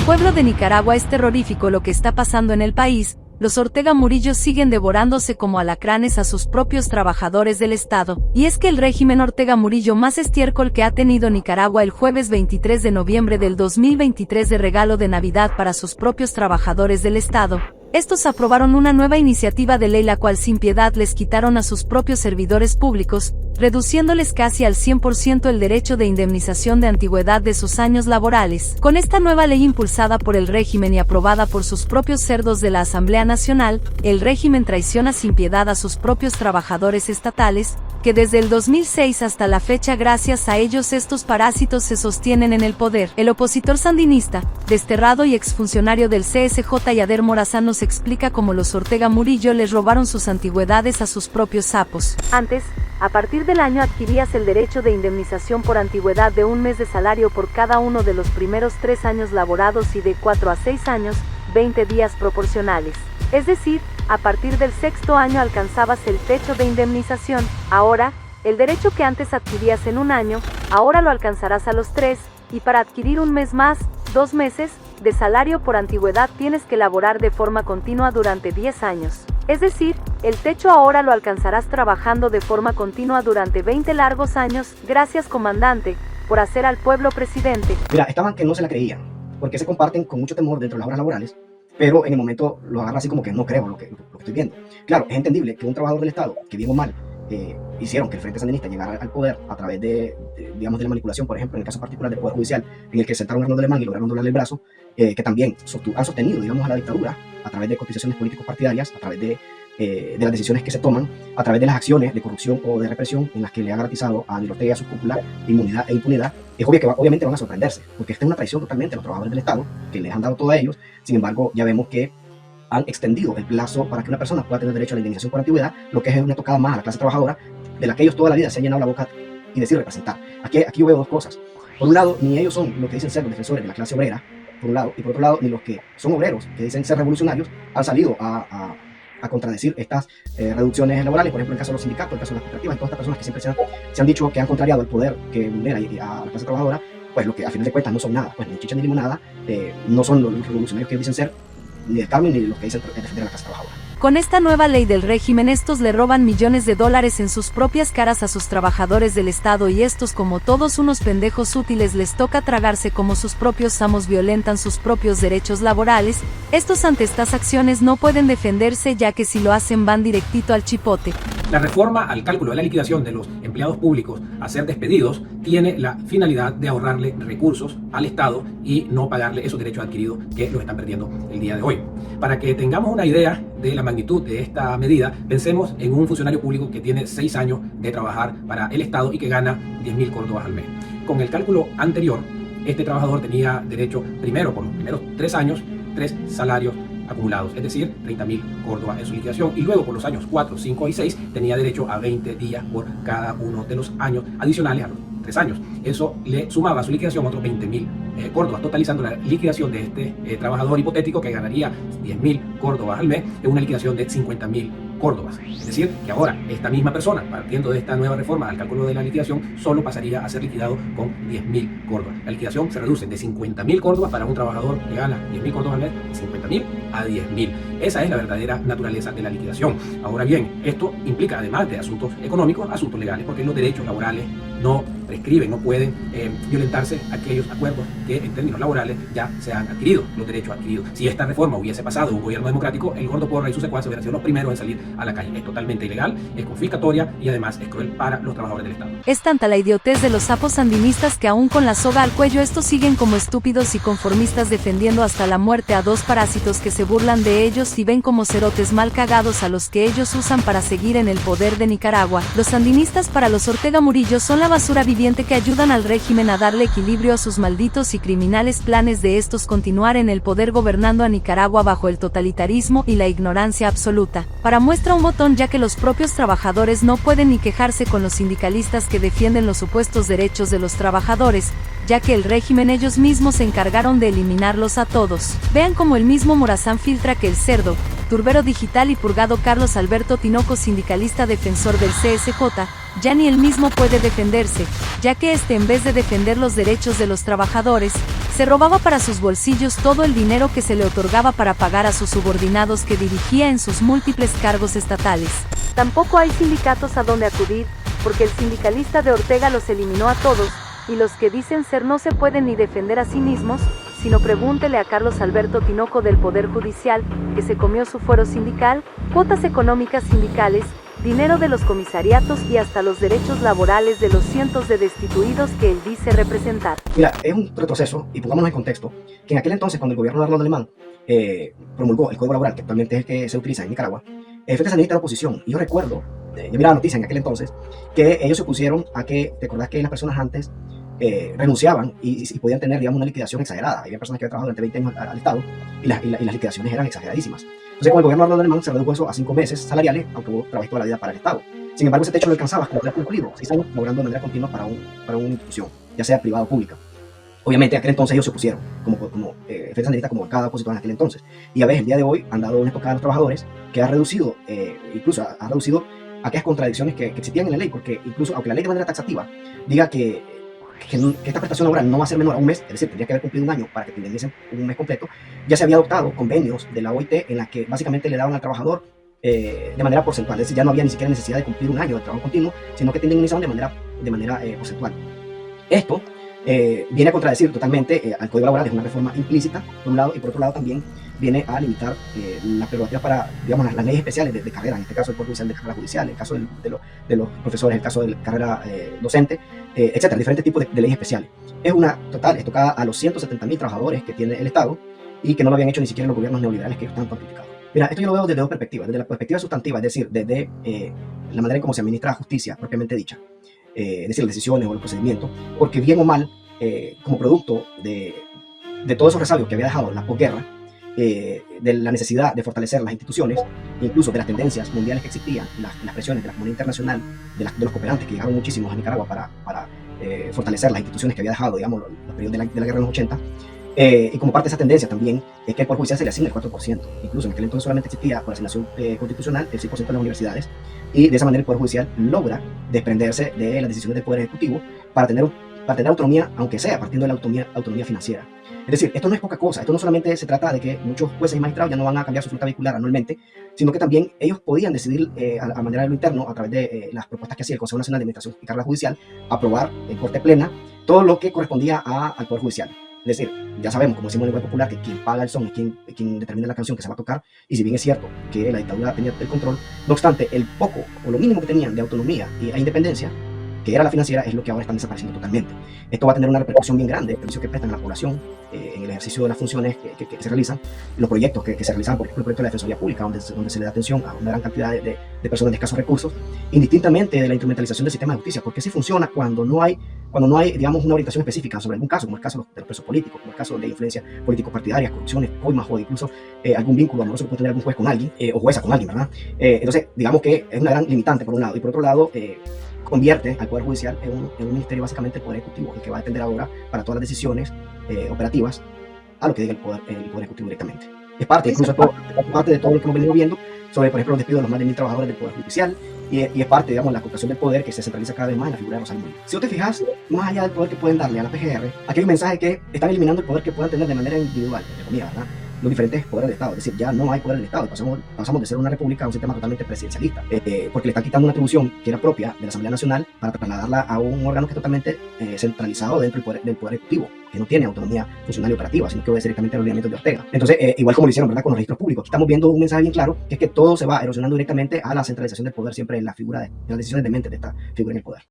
Pueblo de Nicaragua, es terrorífico lo que está pasando en el país. Los Ortega Murillo siguen devorándose como alacranes a sus propios trabajadores del Estado. Y es que el régimen Ortega Murillo más estiércol que ha tenido Nicaragua el jueves 23 de noviembre del 2023 de regalo de Navidad para sus propios trabajadores del Estado. Estos aprobaron una nueva iniciativa de ley la cual sin piedad les quitaron a sus propios servidores públicos, reduciéndoles casi al 100% el derecho de indemnización de antigüedad de sus años laborales. Con esta nueva ley impulsada por el régimen y aprobada por sus propios cerdos de la Asamblea Nacional, el régimen traiciona sin piedad a sus propios trabajadores estatales, que desde el 2006 hasta la fecha gracias a ellos estos parásitos se sostienen en el poder. El opositor sandinista, desterrado y exfuncionario del CSJ Yader Morazán nos explica cómo los Ortega Murillo les robaron sus antigüedades a sus propios sapos. Antes, a partir del año adquirías el derecho de indemnización por antigüedad de un mes de salario por cada uno de los primeros 3 años laborados y de 4 a 6 años, 20 días proporcionales. Es decir, a partir del 6º año alcanzabas el techo de indemnización. Ahora, el derecho que antes adquirías en un año, ahora lo alcanzarás a los 3, y para adquirir un mes más, 2 meses, de salario por antigüedad tienes que laborar de forma continua durante 10 años. Es decir, el techo ahora lo alcanzarás trabajando de forma continua durante 20 largos años. Gracias, comandante, por hacer al pueblo presidente. Mira, estaban que no se la creían, porque se comparten con mucho temor dentro de las horas laborales, pero en el momento lo agarra así como que no creo lo que estoy viendo. Claro, es entendible que un trabajador del Estado, que bien o mal, hicieron que el Frente Sandinista llegara al poder a través de la manipulación, por ejemplo, en el caso particular del Poder Judicial, en el que sentaron a Arnoldo Alemán y lograron doblarle el brazo, que también han sostenido, digamos, a la dictadura a través de cotizaciones políticos partidarias, a través de las decisiones que se toman, a través de las acciones de corrupción o de represión en las que le ha garantizado a Daniel Ortega y a su cúpula inmunidad e impunidad. Es obvio que obviamente van a sorprenderse, porque esta es una traición totalmente a los trabajadores del Estado, que les han dado todo a ellos. Sin embargo, ya vemos que han extendido el plazo para que una persona pueda tener derecho a la indemnización por antigüedad, lo que es una tocada más a la clase trabajadora, de la que ellos toda la vida se han llenado la boca y decir representar. Aquí yo veo dos cosas. Por un lado, ni ellos son lo que dicen ser los defensores de la clase obrera, por un lado, y por otro lado, ni los que son obreros, que dicen ser revolucionarios, han salido a contradecir estas reducciones laborales, por ejemplo, en el caso de los sindicatos, en el caso de las cooperativas, y todas estas personas que siempre se han dicho que han contrariado el poder que vulnera a la clase trabajadora, pues lo que a final de cuentas no son nada, pues ni chicha ni limonada, no son los revolucionarios que dicen ser, ni el Carmen, ni los que dicen defender a la clase trabajadora. Con esta nueva ley del régimen, estos le roban millones de dólares en sus propias caras a sus trabajadores del Estado, y estos, como todos unos pendejos útiles, les toca tragarse como sus propios amos violentan sus propios derechos laborales. Estos ante estas acciones no pueden defenderse, ya que si lo hacen van directito al chipote. La reforma al cálculo de la liquidación de los empleados públicos a ser despedidos tiene la finalidad de ahorrarle recursos al Estado y no pagarle esos derechos adquiridos que los están perdiendo el día de hoy. Para que tengamos una idea de la magnitud de esta medida, pensemos en un funcionario público que tiene 6 años de trabajar para el Estado y que gana 10.000 córdobas al mes. Con el cálculo anterior, este trabajador tenía derecho primero, por los primeros 3 años, 3 salarios acumulados, es decir, 30.000 córdobas en su liquidación, y luego por los años 4, 5 y 6 tenía derecho a 20 días por cada uno de los años adicionales a los 3 años. Eso le sumaba a su liquidación otros 20.000 córdobas, totalizando la liquidación de este trabajador hipotético, que ganaría 10.000 córdobas al mes, en una liquidación de 50.000 córdobas. Es decir, que ahora esta misma persona, partiendo de esta nueva reforma al cálculo de la liquidación, solo pasaría a ser liquidado con 10.000 córdobas. La liquidación se reduce de 50.000 córdobas para un trabajador que gana 10.000 córdobas al mes, 50.000 a 10.000. Esa es la verdadera naturaleza de la liquidación. Ahora bien, esto implica, además de asuntos económicos, asuntos legales, porque los derechos laborales no prescriben, no pueden violentarse aquellos acuerdos que en términos laborales ya se han adquirido, los derechos adquiridos. Si esta reforma hubiese pasado en un gobierno democrático, el Gordo Porra y sus secuaces hubieran sido los primeros en salir a la calle. Es totalmente ilegal, es confiscatoria y además es cruel para los trabajadores del Estado. Es tanta la idiotez de los sapos sandinistas que aún con la soga al cuello estos siguen como estúpidos y conformistas defendiendo hasta la muerte a dos parásitos que se burlan de ellos y ven como cerotes mal cagados a los que ellos usan para seguir en el poder de Nicaragua. Los sandinistas para los Ortega Murillo son la basura viviente que ayudan al régimen a darle equilibrio a sus malditos y criminales planes de estos continuar en el poder gobernando a Nicaragua bajo el totalitarismo y la ignorancia absoluta. Para muestra un botón, ya que los propios trabajadores no pueden ni quejarse con los sindicalistas que defienden los supuestos derechos de los trabajadores, ya que el régimen ellos mismos se encargaron de eliminarlos a todos. Vean cómo el mismo Morazán filtra que el cerdo, turbero digital y purgado Carlos Alberto Tinoco, sindicalista defensor del CSJ, ya ni él mismo puede defenderse, ya que en vez de defender los derechos de los trabajadores, Se robaba para sus bolsillos todo el dinero que se le otorgaba para pagar a sus subordinados que dirigía en sus múltiples cargos estatales. Tampoco hay sindicatos a donde acudir, porque el sindicalista de Ortega los eliminó a todos, y los que dicen ser no se pueden ni defender a sí mismos, sino pregúntele a Carlos Alberto Tinoco del Poder Judicial, que se comió su fuero sindical, cuotas económicas sindicales, dinero de los comisariatos y hasta los derechos laborales de los cientos de destituidos que él dice representar. Mira, es un retroceso, y pongámonos en contexto, que en aquel entonces, cuando el gobierno de Arnold Alemán promulgó el Código Laboral, que actualmente es el que se utiliza en Nicaragua, el Frente Sandinista era oposición. Y yo recuerdo, yo miraba noticias en aquel entonces, que ellos se opusieron a que, ¿te acordás que las personas antes renunciaban y podían tener, digamos, una liquidación exagerada? Había personas que habían trabajado durante 20 años al Estado y las liquidaciones eran exageradísimas. Entonces, con el gobierno de Arnold Alemán se redujo eso a 5 meses salariales, aunque vos trabajé toda la vida para el Estado. Sin embargo, ese techo no alcanzaba hasta haber cumplido 6 años laborando de manera continua para una institución, ya sea privada o pública. Obviamente, en aquel entonces ellos se opusieron, como Frente Sandinista, como cada opositor en aquel entonces. Y a veces, el día de hoy, han dado una estocada a los trabajadores que ha reducido, incluso ha reducido aquellas contradicciones que existían en la ley, porque incluso, aunque la ley de manera taxativa diga que esta prestación laboral no va a ser menor a un mes, es decir, tendría que haber cumplido un año para que te vendiesen un mes completo, ya se había adoptado convenios de la OIT en la que básicamente le daban al trabajador de manera porcentual, es decir, ya no había ni siquiera necesidad de cumplir un año de trabajo continuo, sino que te indemnizaban de manera porcentual. Esto viene a contradecir totalmente al Código Laboral, es una reforma implícita, por un lado, y por otro lado también viene a limitar las prerrogativas para, digamos, las leyes especiales de carrera, en este caso el Poder Judicial de carrera judicial, el caso de los profesores, el caso de la carrera docente, etcétera, diferentes tipos de leyes especiales. Es una total estocada a los 170.000 trabajadores que tiene el Estado y que no lo habían hecho ni siquiera los gobiernos neoliberales que ellos tanto han criticado. Mira, esto yo lo veo desde dos perspectivas, desde la perspectiva sustantiva, es decir, desde la manera en cómo se administra la justicia propiamente dicha, es decir, las decisiones o los procedimientos, porque bien o mal, como producto de todos esos resabios que había dejado la posguerra, de la necesidad de fortalecer las instituciones, incluso de las tendencias mundiales que existían, las presiones de la comunidad internacional, de los cooperantes que llegaron muchísimos a Nicaragua para fortalecer las instituciones que había dejado, digamos, los periodos de la guerra de los 80, y como parte de esa tendencia también es que el Poder Judicial se le asigna el 4%. Incluso en aquel entonces solamente existía por asignación constitucional el 6% de las universidades, y de esa manera el Poder Judicial logra desprenderse de las decisiones del Poder Ejecutivo para tener autonomía, aunque sea partiendo de la autonomía financiera. Es decir, esto no es poca cosa, esto no solamente se trata de que muchos jueces y magistrados ya no van a cambiar su flota vehicular anualmente, sino que también ellos podían decidir a manera de lo interno, a través de las propuestas que hacía el Consejo Nacional de Administración y Carrera Judicial, aprobar en corte plena todo lo que correspondía al Poder Judicial. Es decir, ya sabemos, como decimos en el lenguaje popular, que quien paga el son es quien determina la canción que se va a tocar, y si bien es cierto que la dictadura tenía el control, no obstante, el poco o lo mínimo que tenían de autonomía e independencia, que era la financiera, es lo que ahora están desapareciendo totalmente. Esto va a tener una repercusión bien grande en el servicio que prestan a la población, en el ejercicio de las funciones que se realizan, los proyectos que se realizan, por ejemplo, el proyecto de la Defensoría Pública, donde se le da atención a una gran cantidad de personas de escasos recursos, indistintamente de la instrumentalización del sistema de justicia, porque sí funciona cuando no hay, digamos, una orientación específica sobre algún caso, como el caso de los presos políticos, como el caso de influencia político-partidarias, corrupciones, coimas o incluso algún vínculo amoroso que puede tener algún juez con alguien, o jueza con alguien, ¿verdad? Entonces, digamos que es una gran limitante por un lado, y por otro lado, convierte al Poder Judicial en un ministerio básicamente del Poder Ejecutivo, el que va a depender ahora para todas las decisiones operativas a lo que diga el Poder Ejecutivo directamente. Es parte, incluso parte de todo lo que hemos venido viendo sobre, por ejemplo, los despidos de los más de 1.000 trabajadores del Poder Judicial, y es parte, digamos, la ocupación del poder que se centraliza cada vez más en la figura de Rosario Murillo. Si tú te fijas, más allá del poder que pueden darle a la PGR, aquí hay un mensaje que están eliminando el poder que puedan tener de manera individual, entre comillas, ¿verdad?, los diferentes poderes del Estado. Es decir, ya no hay poder del Estado, pasamos de ser una república a un sistema totalmente presidencialista, porque le están quitando una atribución que era propia de la Asamblea Nacional para trasladarla a un órgano que es totalmente centralizado dentro del poder Ejecutivo, que no tiene autonomía funcional y operativa, sino que obedece directamente a los lineamientos de Ortega. Entonces, igual como lo hicieron, ¿verdad?, con los registros públicos, aquí estamos viendo un mensaje bien claro, que es que todo se va erosionando directamente a la centralización del poder, siempre en la figura de las decisiones de mente de esta figura en el poder.